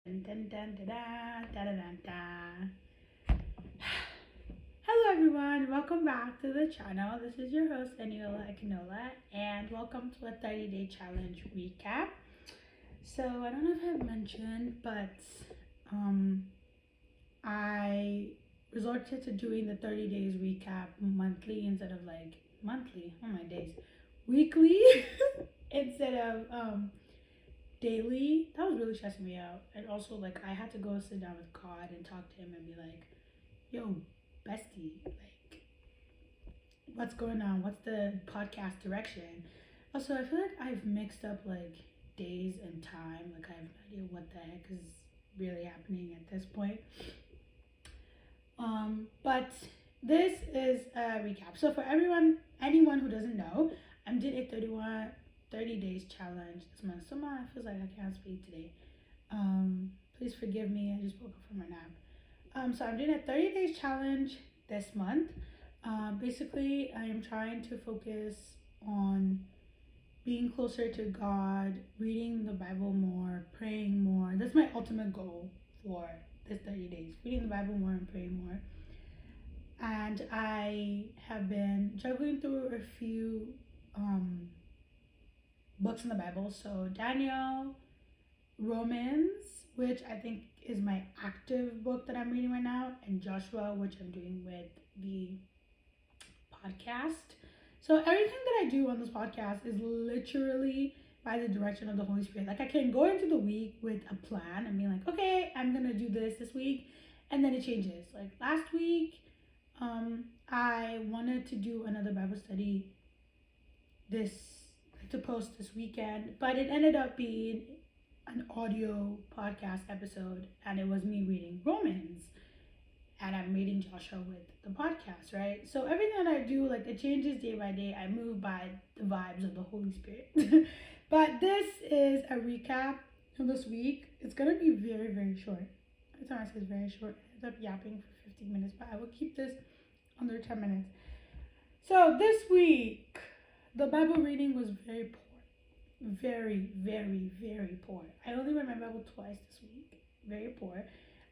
Dun, dun, dun, da, da, da, da, da, da. Hello everyone, welcome back to the channel. This is your host Eniola Akinola and welcome to a 30-day challenge recap. So I don't know if I've mentioned, but um I resorted to doing the 30 days recap monthly instead of like monthly, oh my days, weekly instead of daily. That was really stressing me out. And also, like, I had to go sit down with God and talk to him and be like, yo, bestie, like, what's going on? What's the podcast direction? Also, I feel like I've mixed up like days and time. Like, I have no idea what the heck is really happening at this point. But this is a recap. So, for anyone who doesn't know, I did a 30 days challenge this month. Somehow it feels like I can't speak today. Please forgive me. I just woke up from a nap. So I'm doing a 30 days challenge this month. Basically, I am trying to focus on being closer to God, reading the Bible more, praying more. That's my ultimate goal for this 30 days, reading the Bible more and praying more. And I have been juggling through a few books in the Bible. So Daniel, Romans, which I think is my active book that I'm reading right now, and Joshua, which I'm doing with the podcast. So everything that I do on this podcast is literally by the direction of the Holy Spirit. Like I can go into the week with a plan and be like, okay, I'm gonna do this week, and then it changes. Like last week, I wanted to do another Bible study this to post this weekend, but it ended up being an audio podcast episode, and it was me reading Romans, and I'm reading Joshua with the podcast, right? So everything that I do, like it changes day by day. I move by the vibes of the Holy Spirit. But this is a recap of this week. It's gonna be very, very short. Every time I say it's very short, I end up yapping for 15 minutes, but I will keep this under 10 minutes. So this week, the Bible reading was very poor. Very, very, very poor. I only read my Bible twice this week. Very poor.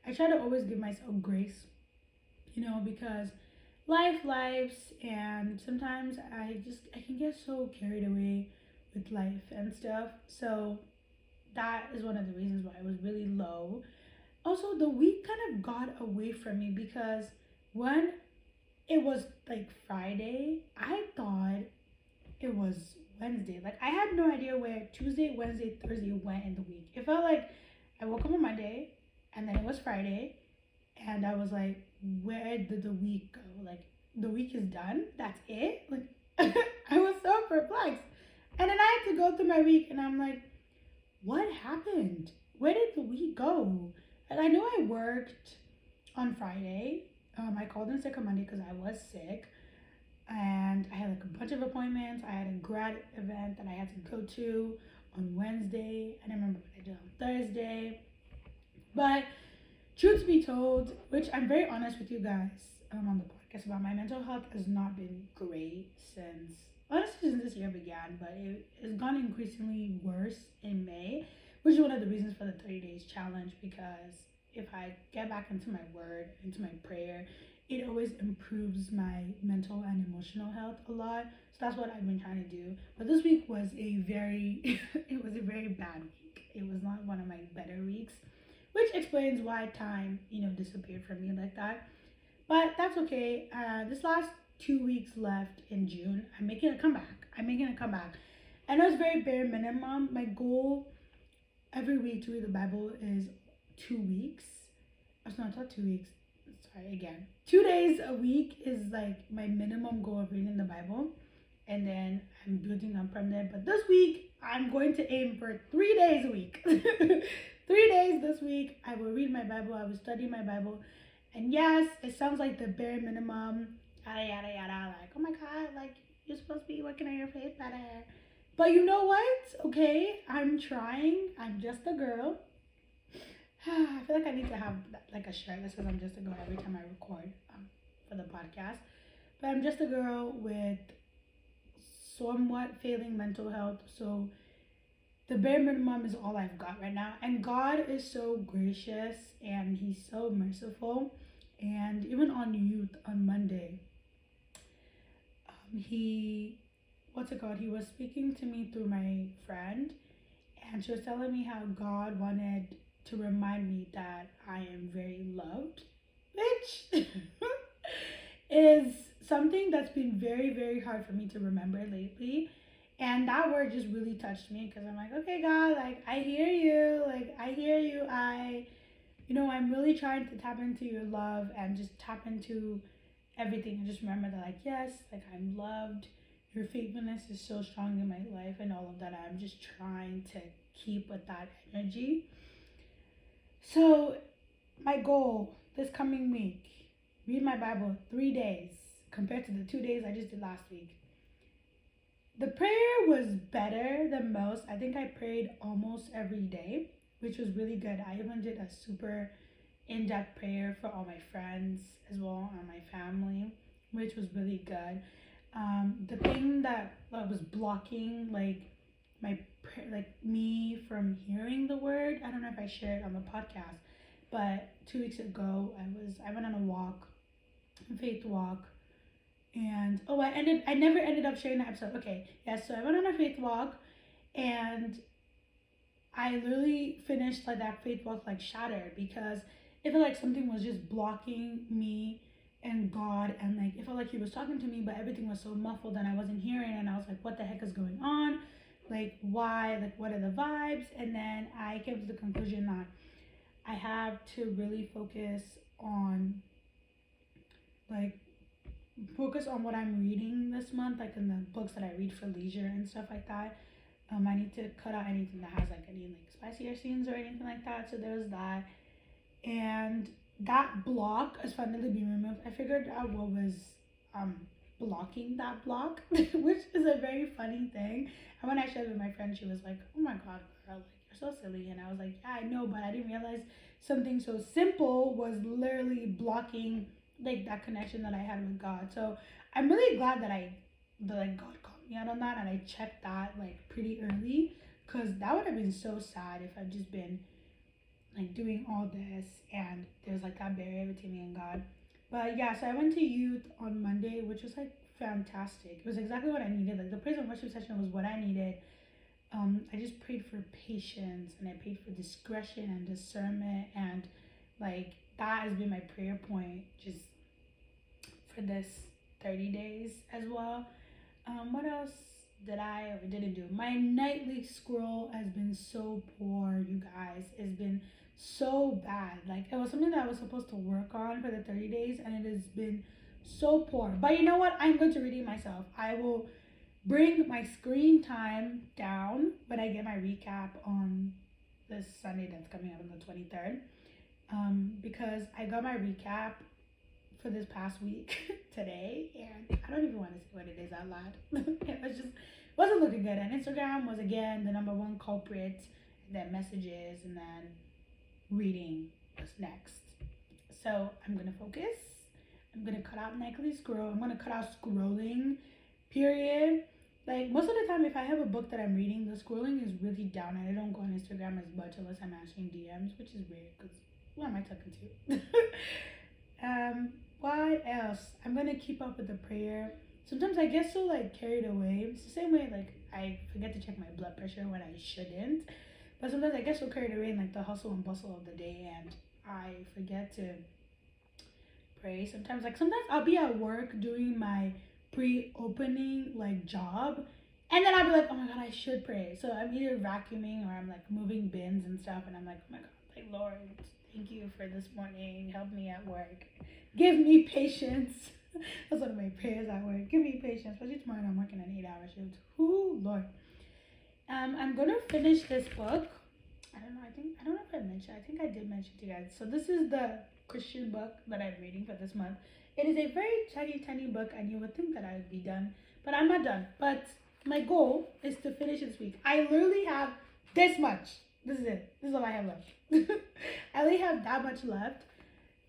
I try to always give myself grace, because lives, and sometimes I can get so carried away with life and stuff. So that is one of the reasons why I was really low. Also, the week kind of got away from me because when it was like Friday, I thought it was Wednesday. Like I had no idea where Tuesday, Wednesday, Thursday went in the week. It felt like I woke up on Monday and then it was Friday and I was like, where did the week go? Like the week is done? That's it? Like I was so perplexed. And then I had to go through my week and I'm like, what happened? Where did the week go? And I know I worked on Friday. I called in sick on Monday because I was sick and I had like a bunch of appointments. I had a grad event that I had to go to on Wednesday. I don't remember what I did on Thursday. But truth be told, which I'm very honest with you guys on the podcast about, my mental health has not been great since this year began, but it has gone increasingly worse in May, which is one of the reasons for the 30 days challenge, because if I get back into my word, into my prayer, it always improves my mental and emotional health a lot. So that's what I've been trying to do. But this week was a very it was a very bad week. It was not one of my better weeks, which explains why time, disappeared from me like that. But that's okay. This last 2 weeks left in June, I'm making a comeback. I know it's very bare minimum. My goal every week to read the Bible is 2 weeks. Oh, no, it's not 2 weeks. Sorry, again. 2 days a week is like my minimum goal of reading the Bible. And then I'm building up from there. But this week, I'm going to aim for 3 days a week. 3 days this week, I will read my Bible. I will study my Bible. And yes, it sounds like the bare minimum, yada, yada, yada. Like, oh my God, like, you're supposed to be working on your faith better. But you know what? Okay, I'm trying. I'm just a girl. I feel like I need to have like a shirt that says I'm just a girl every time I record for the podcast. But I'm just a girl with somewhat failing mental health. So the bare minimum is all I've got right now. And God is so gracious and He's so merciful. And even on youth on Monday, he, what's it called? He was speaking to me through my friend, and she was telling me how God wanted to remind me that I am very loved, which is something that's been very, very hard for me to remember lately. And that word just really touched me because I'm like, okay, God, like, I hear you. Like, I hear you. I'm really trying to tap into your love and just tap into everything and just remember that, like, yes, like, I'm loved. Your faithfulness is so strong in my life and all of that. I'm just trying to keep with that energy. So, my goal this coming week, read my Bible 3 days compared to the 2 days I just did last week. The prayer was better than most. I think I prayed almost every day, which was really good. I even did a super in-depth prayer for all my friends as well and my family, which was really good. The thing that was blocking me from hearing the word, I don't know if I shared on the podcast, but 2 weeks ago I went on a walk, a faith walk, and I never ended up sharing that episode. Okay, yeah, so I went on a faith walk, and I literally finished like that faith walk like shattered because it felt like something was just blocking me and God, and like it felt like He was talking to me, but everything was so muffled and I wasn't hearing, and I was like, what the heck is going on? Like, why? Like, what are the vibes? And then I came to the conclusion that I have to really like focus on what I'm reading this month, like in the books that I read for leisure and stuff like that. I need to cut out anything that has like any like spicier scenes or anything like that. So there was that, and that block has finally been removed. I figured out what was blocking that block, which is a very funny thing. And when I shared with my friend, she was like, "Oh my god, girl, like you're so silly." And I was like, "Yeah, I know, but I didn't realize something so simple was literally blocking like that connection that I had with God." So I'm really glad that like God called me out on that and I checked that like pretty early, because that would have been so sad if I've just been like doing all this and there's like that barrier between me and God. But yeah, so I went to youth on Monday, which was like fantastic. It was exactly what I needed. Like the praise and worship session was what I needed. I just prayed for patience and I prayed for discretion and discernment, and like that has been my prayer point just for this 30 days as well. What else did I or didn't do? My nightly scroll has been so poor, you guys. It's been so bad. Like it was something that I was supposed to work on for the 30 days and it has been so poor. But you know what? I'm going to redeem myself. I will bring my screen time down when I get my recap on this Sunday that's coming up on the 23rd. Because I got my recap for this past week today, and I don't even want to say what it is out loud. Wasn't looking good. And Instagram was again the number one culprit, and then messages, and then reading was next. So I'm gonna focus. I'm gonna cut out nightly scroll. I'm gonna cut out scrolling, period. Like most of the time, if I have a book that I'm reading, the scrolling is really down, and I don't go on Instagram as much unless I'm answering DMs, which is weird because who am I talking to? What else? I'm gonna keep up with the prayer. Sometimes I get so like carried away. It's the same way like I forget to check my blood pressure when I shouldn't. But sometimes I get so carried away in like the hustle and bustle of the day and I forget to pray. Sometimes I'll be at work doing my pre-opening like job, and then I'll be like, oh my god, I should pray. So I'm either vacuuming or I'm like moving bins and stuff, and I'm like, oh my god, like Lord, thank you for this morning. Help me at work. Give me patience. That's one of my prayers at work. Give me patience. Especially tomorrow I'm working an 8-hour shift. Ooh, Lord. I'm gonna finish this book. I don't know if I mentioned. I think I did mention to you guys. So this is the Christian book that I'm reading for this month. It is a very tiny book, and you would think that I would be done, but I'm not done. But my goal is to finish this week. I literally have this much. This is it. This is all I have left. I only have that much left.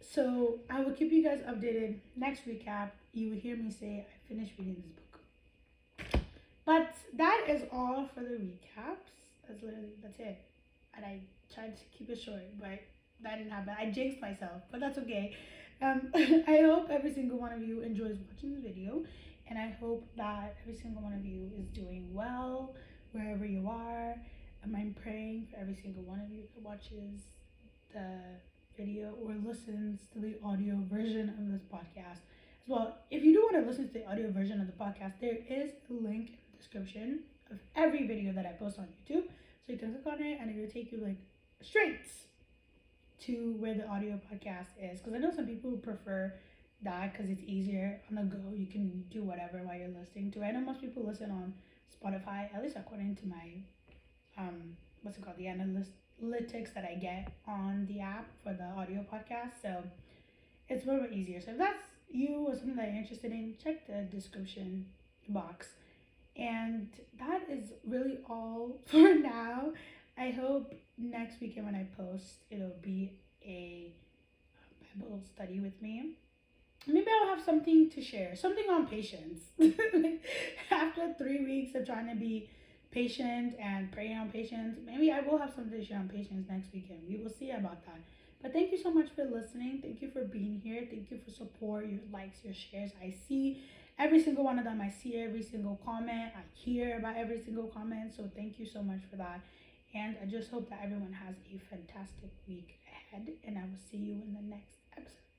So I will keep you guys updated. Next recap, you will hear me say I finished reading this book. But that is all for the recaps. That's it. And I tried to keep it short, but that didn't happen. I jinxed myself, but that's okay. I hope every single one of you enjoys watching this video, and I hope that every single one of you is doing well wherever you are. I'm praying for every single one of you that watches the video or listens to the audio version of this podcast as well. If you do want to listen to the audio version of the podcast, there is a link in the description of every video that I post on YouTube. So you can click on it and it will take you like straight to where the audio podcast is. Because I know some people prefer that because it's easier on the go. You can do whatever while you're listening to it. I know most people listen on Spotify, at least according to my what's it called, the analytics that I get on the app for the audio podcast. So it's a little bit easier. So if that's you or something that you're interested in, check the description box. And that is really all for now. I hope next weekend when I post, it'll be a Bible study with me. Maybe I'll have something to share, something on patience. After 3 weeks of trying to be patient and praying on patience, maybe I will have something to share on patience next weekend. We will see about that. But thank you so much for listening. Thank you for being here. Thank you for support, your likes, your shares. I see every single one of them. I see every single comment. I hear about every single comment. So thank you so much for that. And I just hope that everyone has a fantastic week ahead. And I will see you in the next episode.